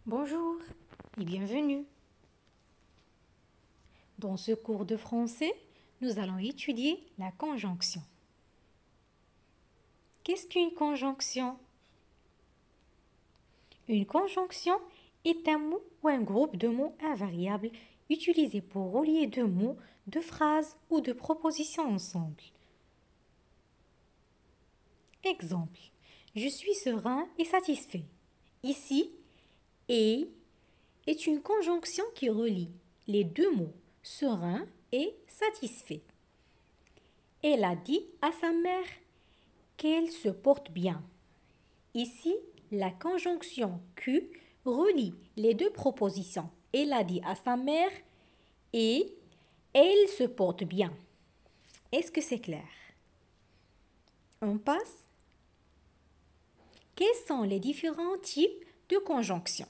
Bonjour et bienvenue. Dans ce cours de français, nous allons étudier la conjonction. Qu'est-ce qu'une conjonction? Une conjonction est un mot ou un groupe de mots invariables utilisés pour relier deux mots, deux phrases ou deux propositions ensemble. Exemple, je suis serein et satisfait. Ici, et est une conjonction qui relie les deux mots serein et satisfait. Elle a dit à sa mère qu'elle se porte bien. Ici, la conjonction Q relie les deux propositions. Elle a dit à sa mère et elle se porte bien. Est-ce que c'est clair? On passe. Quels sont les différents types de conjonctions?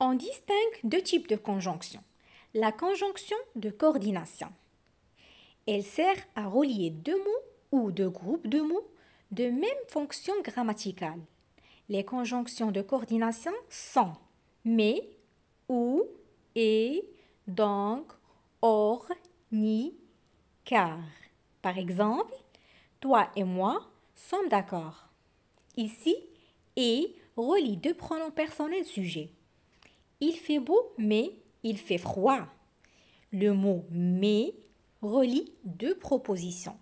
On distingue deux types de conjonctions. La conjonction de coordination. Elle sert à relier deux mots ou deux groupes de mots de même fonction grammaticale. Les conjonctions de coordination sont mais, ou, et, donc, or, ni, car. Par exemple, toi et moi sommes d'accord. Ici, et relie deux pronoms personnels sujets. Il fait beau, mais il fait froid. Le mot mais relie deux propositions.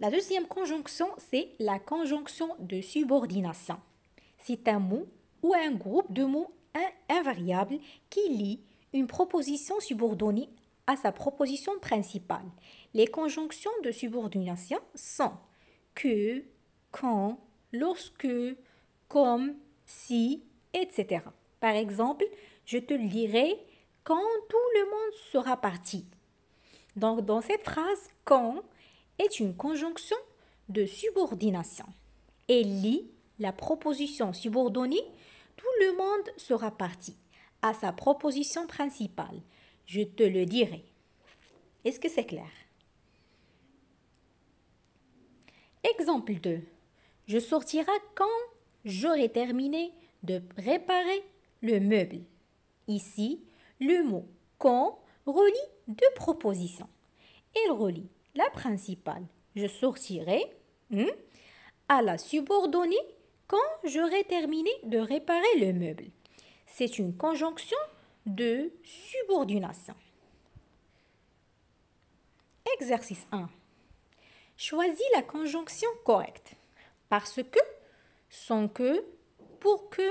La deuxième conjonction, c'est la conjonction de subordination. C'est un mot ou un groupe de mots invariables qui lie une proposition subordonnée à sa proposition principale. Les conjonctions de subordination sont que, quand, lorsque, comme, si, etc. Par exemple, je te le dirai quand tout le monde sera parti. Donc, dans cette phrase, quand est une conjonction de subordination. Elle lie la proposition subordonnée, tout le monde sera parti, à sa proposition principale. Je te le dirai. Est-ce que c'est clair? Exemple 2. Je sortirai quand j'aurai terminé de réparer le meuble. Ici, le mot quand relie deux propositions. Elle relie la principale, je sortirai, à la subordonnée quand j'aurai terminé de réparer le meuble. C'est une conjonction de subordination. Exercice 1. Choisis la conjonction correcte. Parce que, sans que, pour que,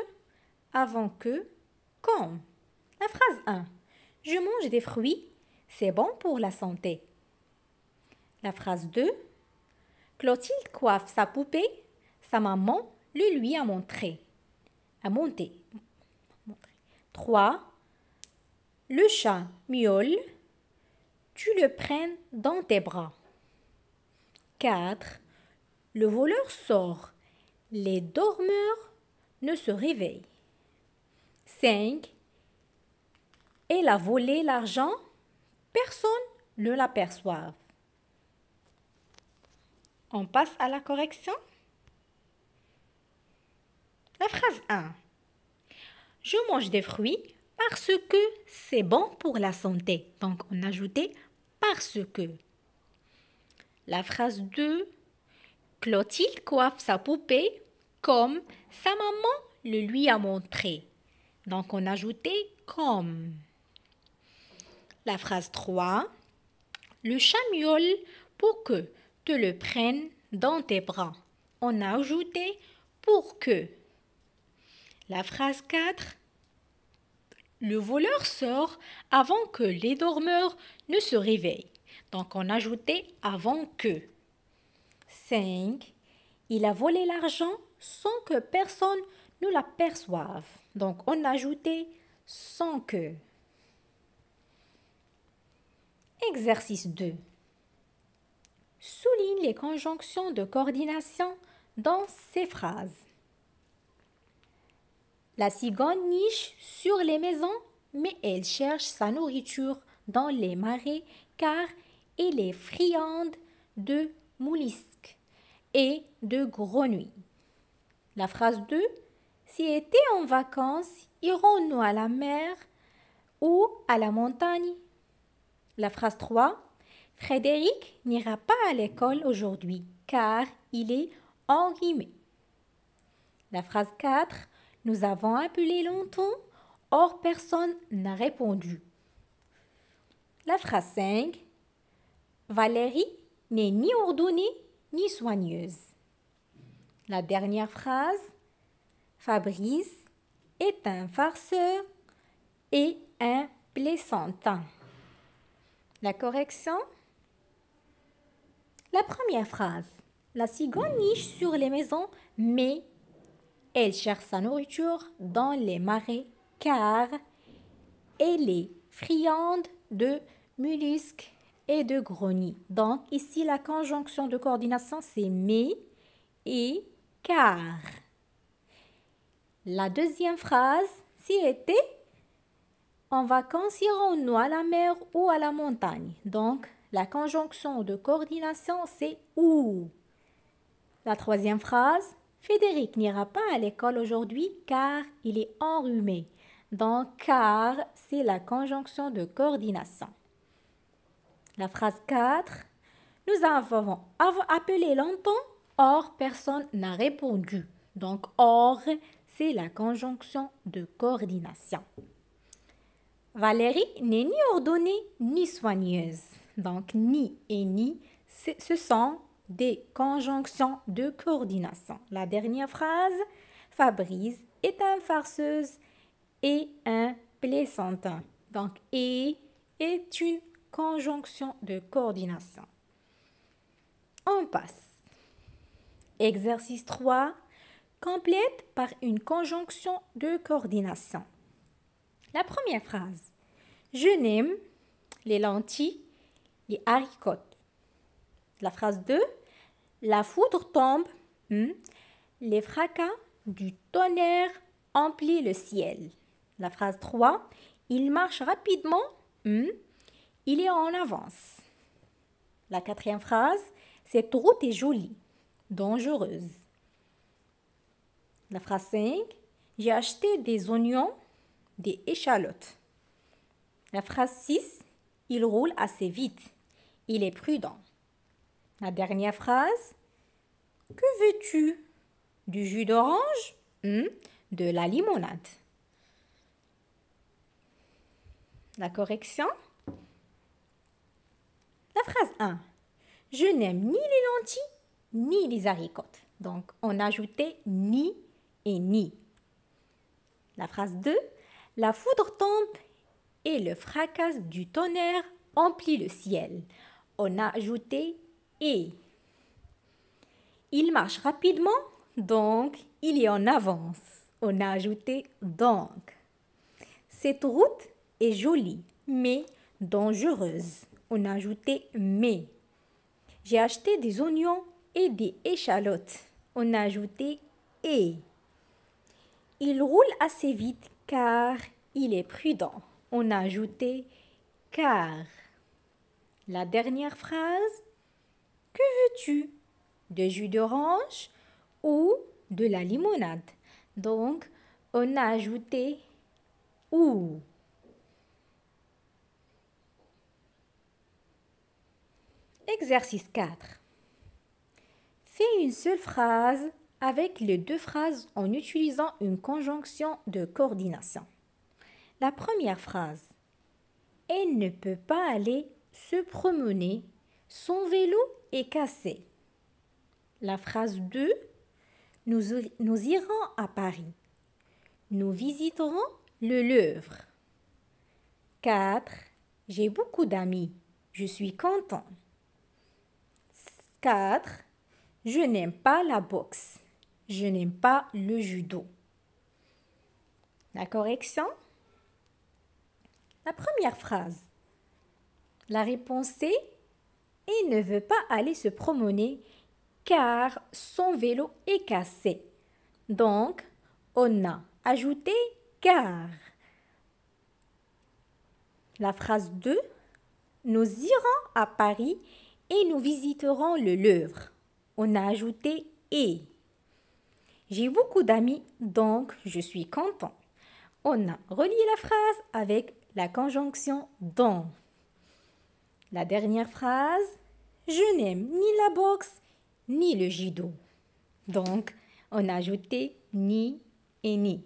avant que, comme. La phrase 1. Je mange des fruits, c'est bon pour la santé. La phrase 2. Clotilde coiffe sa poupée, sa maman le lui a montré. A monté. 3. Le chat miaule, tu le prends dans tes bras. 4. Le voleur sort, les dormeurs ne se réveillent. 5. Elle a volé l'argent, personne ne l'aperçoit. On passe à la correction. La phrase 1. Je mange des fruits parce que c'est bon pour la santé. Donc, on ajoutait parce que. La phrase 2. Clotilde coiffe sa poupée comme sa maman le lui a montré. Donc, on ajoutait comme. La phrase 3. Le chat miaule pour que te le prenne dans tes bras. On a ajouté pour que. La phrase 4. Le voleur sort avant que les dormeurs ne se réveillent. Donc on a ajouté avant que. 5. Il a volé l'argent sans que personne ne l'aperçoive. Donc on a ajouté sans que. Exercice 2. Souligne les conjonctions de coordination dans ces phrases. La cigogne niche sur les maisons, mais elle cherche sa nourriture dans les marais car elle est friande de mollusques. et de grenouilles. La phrase 2. Si été en vacances, irons-nous à la mer ou à la montagne? La phrase 3. Frédéric n'ira pas à l'école aujourd'hui car il est enrhumé. La phrase 4. Nous avons appelé longtemps, or personne n'a répondu. La phrase 5. Valérie n'est ni ordonnée ni soigneuse. La dernière phrase. Fabrice est un farceur et un plaisantin. La correction. La première phrase. La cigogne niche sur les maisons, mais elle cherche sa nourriture dans les marais car elle est friande de mollusques et de grenouilles. Donc ici, la conjonction de coordination, c'est mais et car. La deuxième phrase, si été en vacances, irons-nous à la mer ou à la montagne? Donc, la conjonction de coordination, c'est où. La troisième phrase, Frédéric n'ira pas à l'école aujourd'hui car il est enrhumé. Donc, car, c'est la conjonction de coordination. La phrase 4, nous avons appelé longtemps, or personne n'a répondu. Donc, or, c'est la conjonction de coordination. Valérie n'est ni ordonnée ni soigneuse. Donc, ni et ni, ce sont des conjonctions de coordination. La dernière phrase, Fabrice est un farceuse et un plaisantin. Donc, et est une conjonction de coordination. On passe. Exercice 3. Complète par une conjonction de coordination. La première phrase. Je n'aime les lentilles, les haricots. La phrase 2. La foudre tombe. Les fracas du tonnerre emplissent le ciel. La phrase 3. Il marche rapidement. Il est en avance. La quatrième phrase. Cette route est jolie, dangereuse. La phrase 5. J'ai acheté des oignons, des échalotes. La phrase 6. Il roule assez vite. Il est prudent. La dernière phrase. Que veux-tu? Du jus d'orange? De la limonade. La correction. La phrase 1. Je n'aime ni les lentilles ni les haricots. Donc, on a ajouté ni et ni. La phrase 2. La foudre tombe et le fracas du tonnerre emplit le ciel. On a ajouté et. Il marche rapidement, donc il est en avance. On a ajouté donc. Cette route est jolie, mais dangereuse. On a ajouté mais. J'ai acheté des oignons et des échalotes. On a ajouté et. Il roule assez vite car il est prudent. On a ajouté car. La dernière phrase. Que veux-tu? De jus d'orange ou de la limonade? Donc, on a ajouté ou. Exercice 4. Fais une seule phrase avec les deux phrases en utilisant une conjonction de coordination. La première phrase. Elle ne peut pas aller se promener. Son vélo est cassé. La phrase 2. Nous irons à Paris. Nous visiterons le Louvre. 4. J'ai beaucoup d'amis. Je suis content. 4. Je n'aime pas la boxe. Je n'aime pas le judo. La correction. La première phrase. La réponse est « Il ne veut pas aller se promener car son vélo est cassé. » Donc, on a ajouté « car ». La phrase 2. Nous irons à Paris et nous visiterons le Louvre. on a ajouté et. J'ai beaucoup d'amis, donc je suis content. On a relié la phrase avec la conjonction dont. La dernière phrase, je n'aime ni la boxe ni le judo. Donc, on a ajouté ni et ni.